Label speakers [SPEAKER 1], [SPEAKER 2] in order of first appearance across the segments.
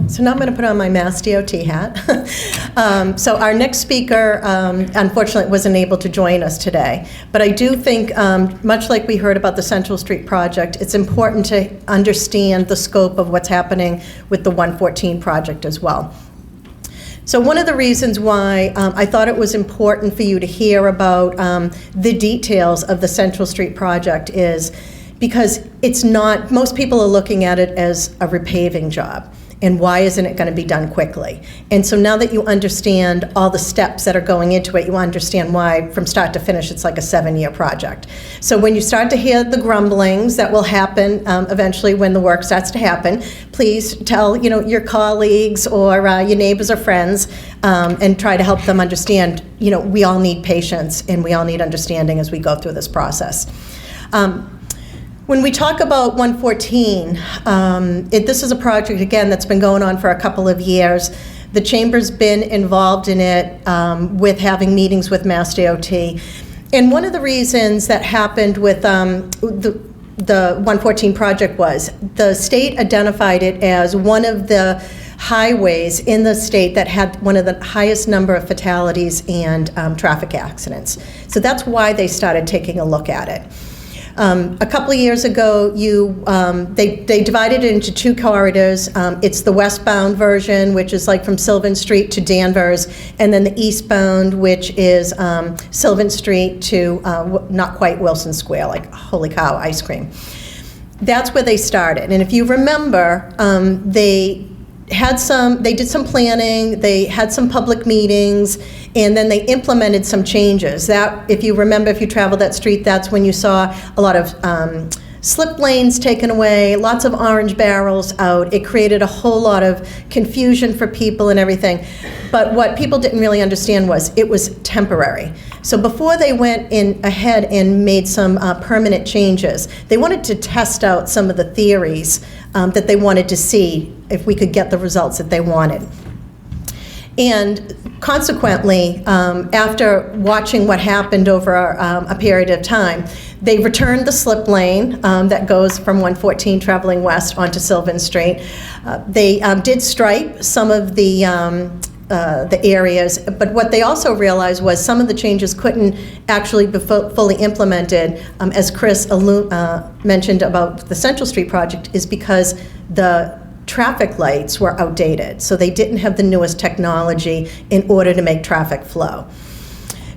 [SPEAKER 1] So now I'm going to put on my MassDOT hat. So our next speaker, unfortunately, wasn't able to join us today. But I do think, much like we heard about the Central Street project, it's important to understand the scope of what's happening with the 114 project as well. So one of the reasons why I thought it was important for you to hear about the details of the Central Street project is because it's not, most people are looking at it as a repaving job. And why isn't it going to be done quickly? And so now that you understand all the steps that are going into it, you understand why from start to finish it's like a 7-year project. So when you start to hear the grumblings that will happen eventually when the work starts to happen, please tell your colleagues or your neighbors or friends and try to help them understand, we all need patience and we all need understanding as we go through this process. When we talk about 114, this is a project, again, that's been going on for a couple of years. The Chamber's been involved in it with having meetings with MassDOT. And one of the reasons that happened with the 114 project was the state identified it as one of the highways in the state that had one of the highest number of fatalities and traffic accidents. So that's why they started taking a look at it. A couple of years ago, they divided it into 2 corridors. It's the westbound version, which is like from Sylvan Street to Danvers, and then the eastbound, which is Sylvan Street to not quite Wilson Square, like holy cow, ice cream. That's where they started. And if you remember, they did some planning, they had some public meetings, and then they implemented some changes. That, if you remember, if you traveled that street, that's when you saw a lot of slip lanes taken away, lots of orange barrels out. It created a whole lot of confusion for people and everything. But what people didn't really understand was it was temporary. So before they went in ahead and made some permanent changes, they wanted to test out some of the theories that they wanted to see if we could get the results that they wanted. And consequently, after watching what happened over a period of time, they returned the slip lane that goes from 114 traveling west onto Sylvan Street. They did stripe some of the areas, but what they also realized was some of the changes couldn't actually be fully implemented, as Chris mentioned about the Central Street project, is because the traffic lights were outdated. So they didn't have the newest technology in order to make traffic flow.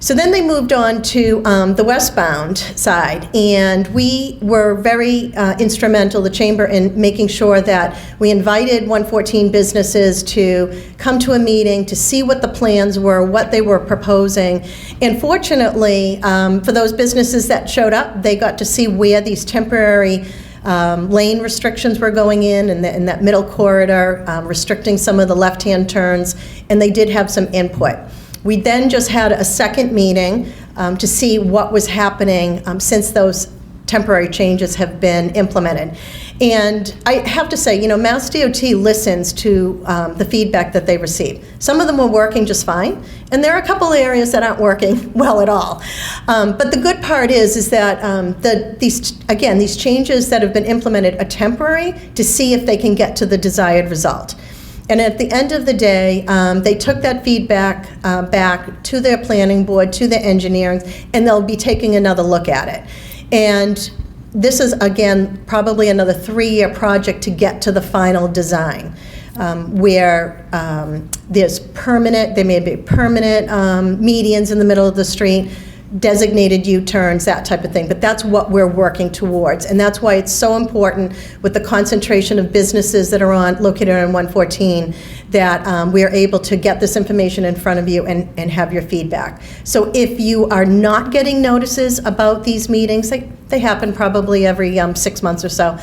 [SPEAKER 1] So then they moved on to the westbound side, and we were very instrumental, the Chamber, in making sure that we invited 114 businesses to come to a meeting to see what the plans were, what they were proposing. And fortunately, for those businesses that showed up, they got to see where these temporary lane restrictions were going in that middle corridor, restricting some of the left-hand turns, and they did have some input. We then just had a second meeting to see what was happening since those temporary changes have been implemented. And I have to say, MassDOT listens to the feedback that they receive. Some of them are working just fine, and there are a couple areas that aren't working well at all. But the good part is that these changes that have been implemented are temporary to see if they can get to the desired result. And at the end of the day, they took that feedback back to their planning board, to their engineering, and they'll be taking another look at it. And this is, again, probably another 3-year project to get to the final design, where there may be permanent medians in the middle of the street, designated U-turns, that type of thing. But that's what we're working towards. And that's why it's so important with the concentration of businesses that are located on 114 that we are able to get this information in front of you and have your feedback. So if you are not getting notices about these meetings, they happen probably every 6 months or so,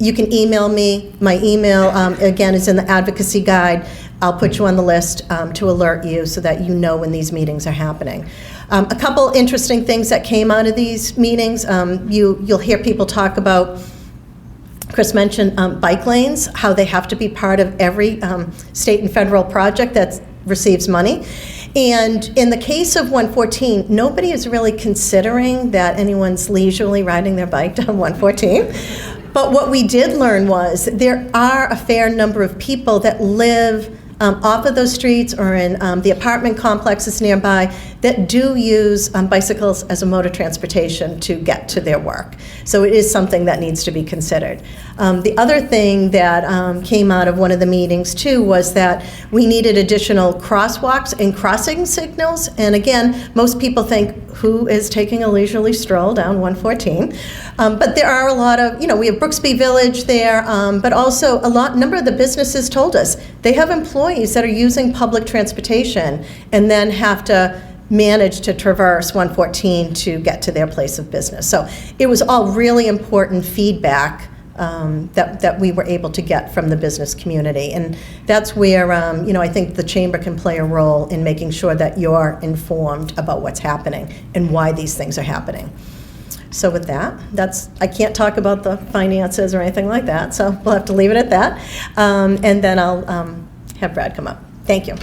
[SPEAKER 1] you can email me. My email, again, is in the advocacy guide. I'll put you on the list to alert you so that you know when these meetings are happening. A couple interesting things that came out of these meetings, you'll hear people talk about, Chris mentioned bike lanes, how they have to be part of every state and federal project that receives money. And in the case of 114, nobody is really considering that anyone's leisurely riding their bike down 114. But what we did learn was there are a fair number of people that live off of those streets or in the apartment complexes nearby that do use bicycles as a mode of transportation to get to their work. So it is something that needs to be considered. The other thing that came out of one of the meetings too was that we needed additional crosswalks and crossing signals. And again, most people think, who is taking a leisurely stroll down 114? But there are a lot of, we have Brooksby Village there, but also number of the businesses told us they have employees that are using public transportation and then have to manage to traverse 114 to get to their place of business. So it was all really important feedback that we were able to get from the business community. And that's where, I think the chamber can play a role in making sure that you're informed about what's happening and why these things are happening. So with that, I can't talk about the finances or anything like that, so we'll have to leave it at that. And then I'll have Brad come up. Thank you.